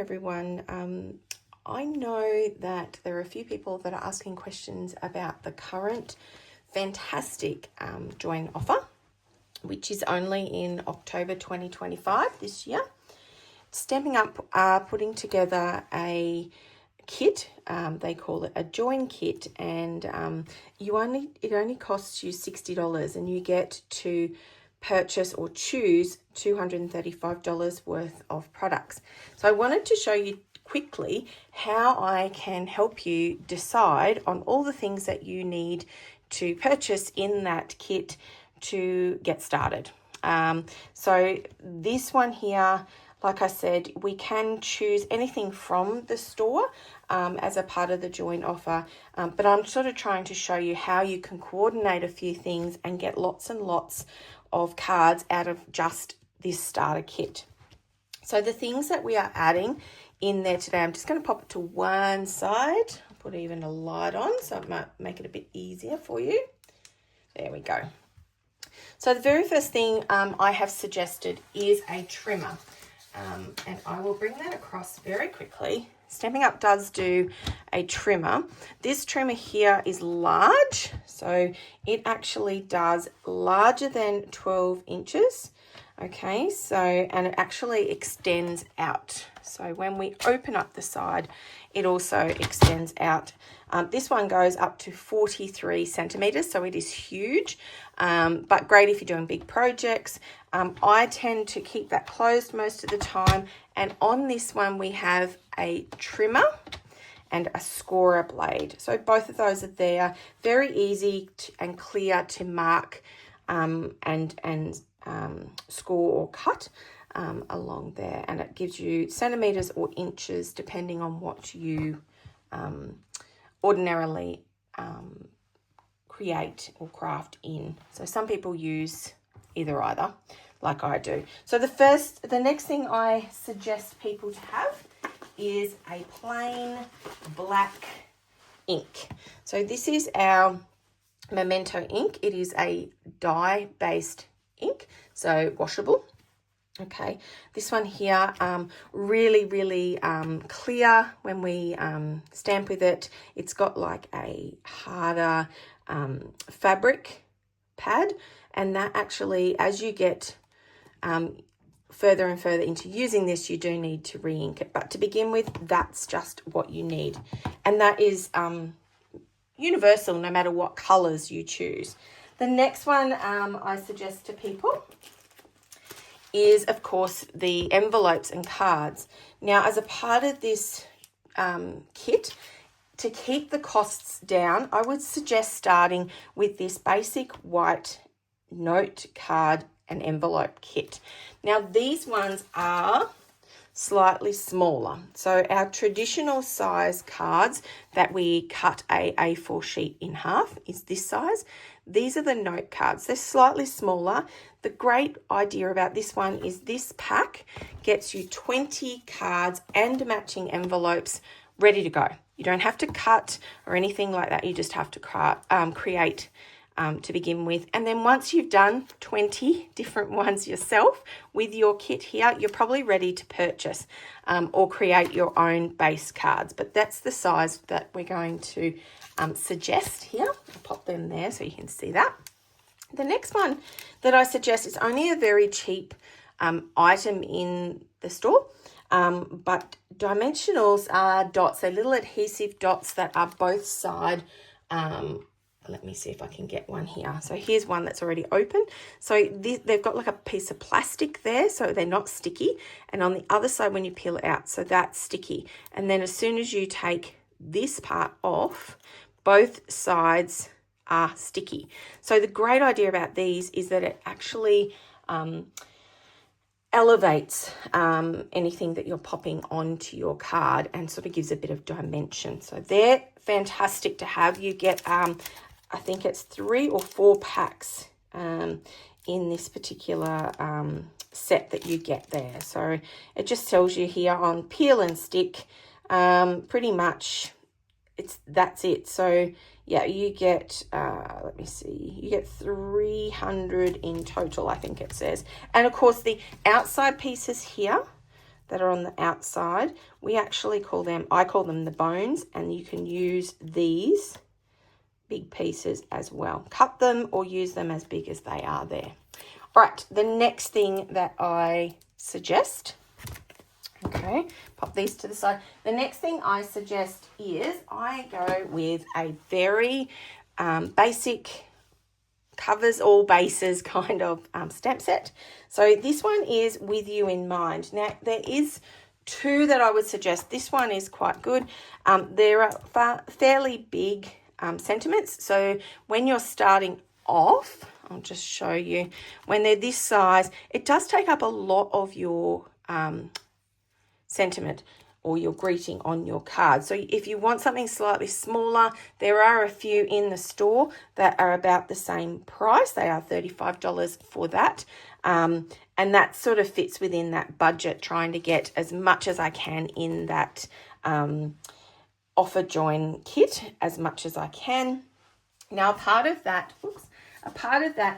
everyone. I know that there are a few people that are asking questions about the current fantastic join offer, which is only in October 2025 this year. Stampin' Up are putting together a kit. They call it a join kit, and it only costs you $60, and you get to purchase or choose $235 worth of products. So I wanted to show you quickly how I can help you decide on all the things that you need to purchase in that kit to get started. So this one here, like I said, we can choose anything from the store as a part of the join offer, but I'm sort of trying to show you how you can coordinate a few things and get lots and lots of cards out of just this starter kit. So the things that we are adding in there today, I'm just going to pop it to one side. I'll put even a light on so it might make it a bit easier for you. There we go. So the very first thing I have suggested is a trimmer. And I will bring that across very quickly. Stampin' Up does do a trimmer. This trimmer here is large, so it actually does larger than 12 inches. Okay, so, and it actually extends out. So when we open up the side, it also extends out. This one goes up to 43 centimeters, so it is huge, but great if you're doing big projects. I tend to keep that closed most of the time, and on this one we have a trimmer and a scorer blade. So both of those are there, very easy and clear to mark and score or cut along there, and it gives you centimeters or inches depending on what you ordinarily create or craft in. So some people use either like I do. So the next thing I suggest people to have is a plain black ink. So this is our Memento ink. It is a dye-based ink, so washable. Okay, this one here, really clear when we stamp with it. It's got like a harder fabric pad, and that actually, as you get further and further into using this, you do need to re-ink it. But to begin with, that's just what you need. And that is universal no matter what colours you choose. The next one I suggest to people is, of course, the envelopes and cards. Now, as a part of this kit, to keep the costs down, I would suggest starting with this basic white note card and envelope kit. Now, these ones are slightly smaller. So our traditional size cards that we cut a A4 sheet in half is this size. These are the note cards. They're slightly smaller. The great idea about this one is this pack gets you 20 cards and matching envelopes ready to go. You don't have to cut or anything like that. You just have to create to begin with. And then once you've done 20 different ones yourself with your kit here, you're probably ready to purchase or create your own base cards. But that's the size that we're going to suggest here. I'll pop them there so you can see that. The next one that I suggest is only a very cheap item in the store, but dimensionals are dots. They're little adhesive dots that are both side. Let me see if I can get one here. So here's one that's already open. So they've got like a piece of plastic there, so they're not sticky. And on the other side, when you peel it out, so that's sticky. And then as soon as you take this part off, both sides are sticky. So the great idea about these is that it actually elevates anything that you're popping onto your card and sort of gives a bit of dimension. So they're fantastic to have. You get I think it's 3 or 4 packs in this particular set that you get there. So it just tells you here on peel and stick, pretty much that's it. So yeah, you get, let me see, you get 300 in total, I think it says. And of course the outside pieces here, that are on the outside, we actually call them, I call them the bones, and you can use these big pieces as well. Cut them or use them as big as they are there. All right, the next thing that I suggest, okay, pop these to the side. The next thing I suggest is I go with a very basic, covers all bases kind of stamp set. So this one is With You in Mind. Now, there is two that I would suggest. This one is quite good. There are fairly big sentiments. So when you're starting off, I'll just show you, when they're this size, it does take up a lot of your sentiment or your greeting on your card. So if you want something slightly smaller, there are a few in the store that are about the same price. They are $35 for that. And that sort of fits within that budget, trying to get as much as I can in that offer join kit, as much as I can. Now, a part of that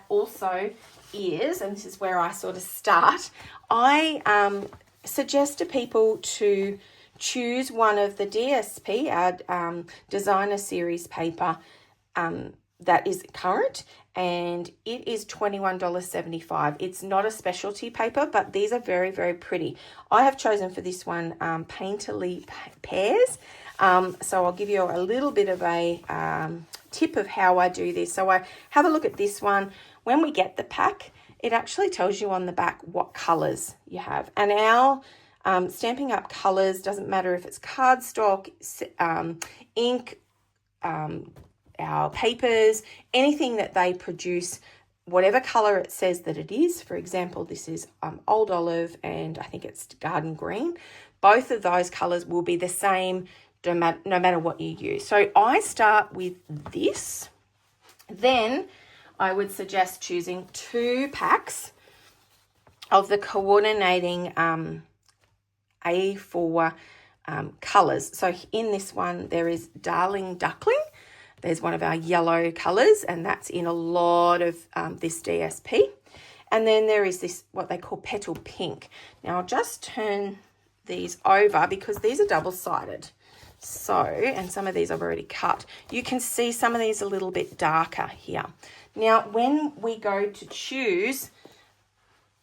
also is, and this is where I sort of start, I suggest to people to choose one of the DSP, our designer series paper, that is current, and it is $21.75. It's not a specialty paper, but these are very, very pretty. I have chosen for this one Painterly Pears. So I'll give you a little bit of a tip of how I do this. So I have a look at this one. When we get the pack, it actually tells you on the back what colours you have. And our Stampin' Up colours, doesn't matter if it's cardstock, ink, our papers, anything that they produce, whatever colour it says that it is. For example, this is Old Olive and I think it's Garden Green. Both of those colours will be the same no matter what you use. So I start with this. Then I would suggest choosing 2 packs of the coordinating A4 colours. So in this one, there is Darling Duckling. There's one of our yellow colours, and that's in a lot of this DSP. And then there is this, what they call Petal Pink. Now I'll just turn these over because these are double-sided. So, and some of these I've already cut. You can see some of these a little bit darker here. Now, when we go to choose,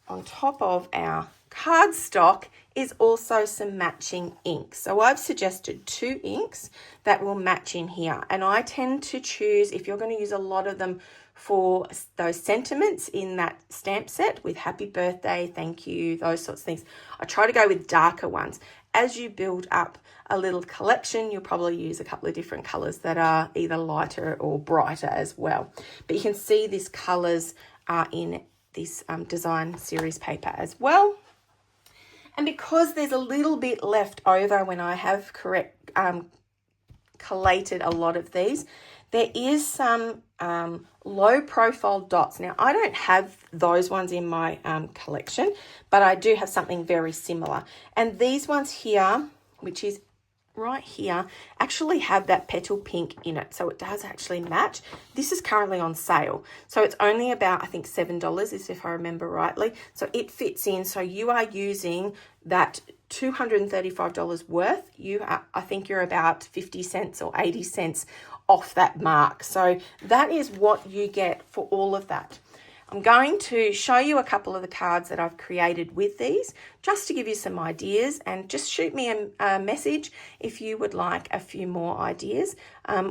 on top of our cardstock is also some matching ink. So I've suggested 2 inks that will match in here. And I tend to choose, if you're going to use a lot of them for those sentiments in that stamp set with happy birthday, thank you, those sorts of things, I try to go with darker ones. As you build up a little collection, you'll probably use a couple of different colours that are either lighter or brighter as well. But you can see these colours are in this design series paper as well. And because there's a little bit left over when I have collated a lot of these, there is some low profile dots. Now, I don't have those ones in my collection, but I do have something very similar. And these ones here, which is right here, actually have that petal pink in it. So it does actually match. This is currently on sale. So it's only about, I think, $7, if I remember rightly. So it fits in. So you are using that $235 worth. I think you're about 50 cents or 80 cents off that mark. So that is what you get for all of that. I'm going to show you a couple of the cards that I've created with these, just to give you some ideas, and just shoot me a message if you would like a few more ideas,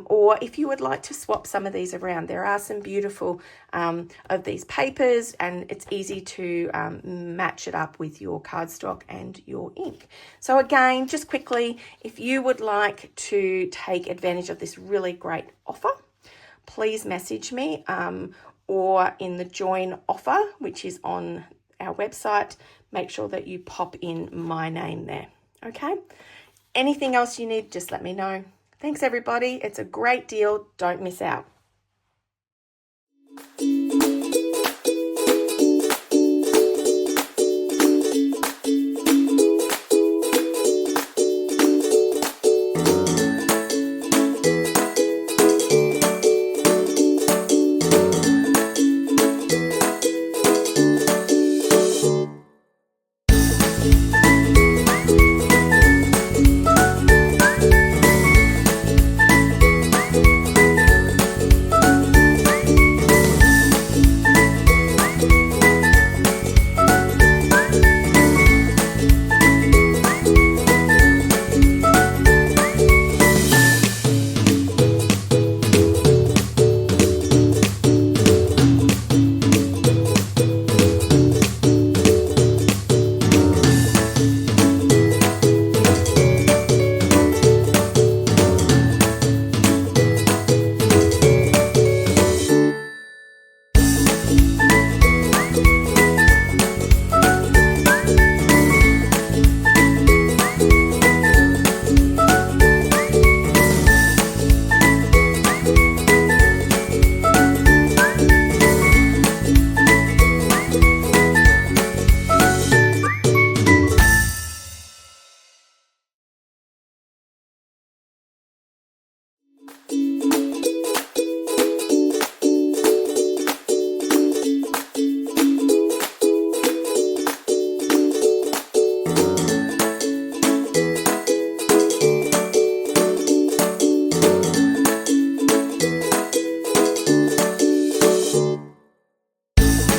or if you would like to swap some of these around. There are some beautiful of these papers, and it's easy to match it up with your cardstock and your ink. So again, just quickly, if you would like to take advantage of this really great offer, please message me, or in the join offer, which is on our website, make sure that you pop in my name there, okay? Anything else you need, just let me know. Thanks, everybody. It's a great deal. Don't miss out.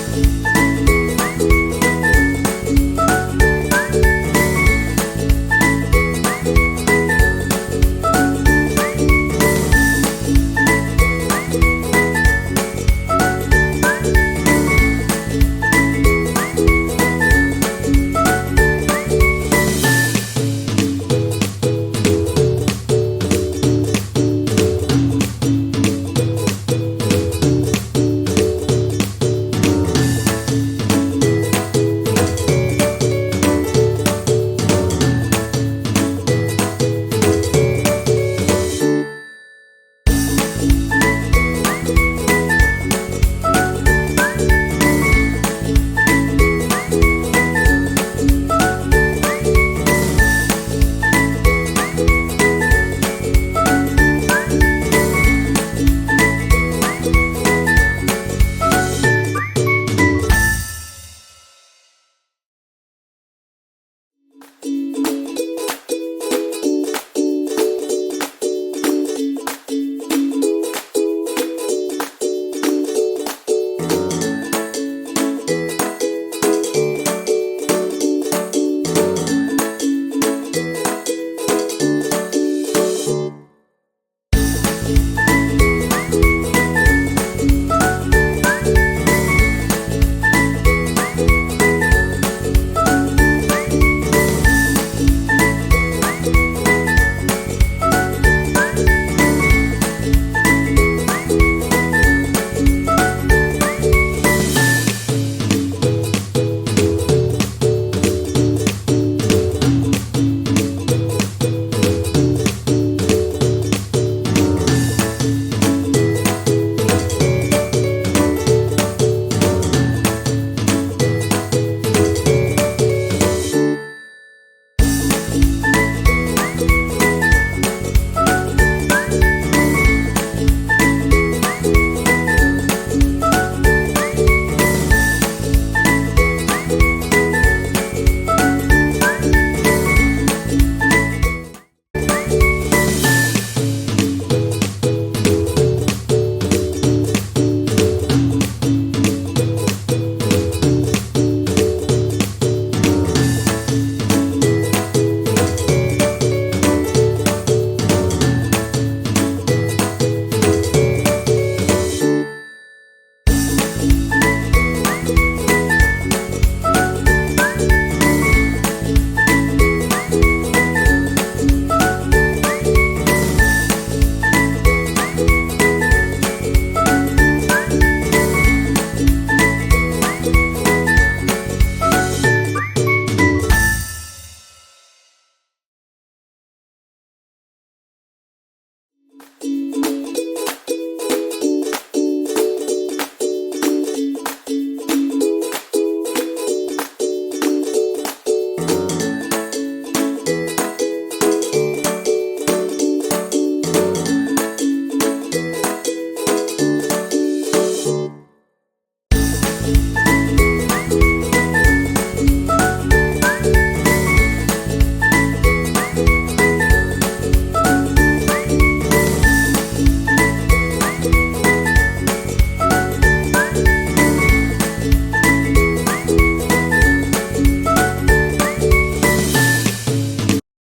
Bye.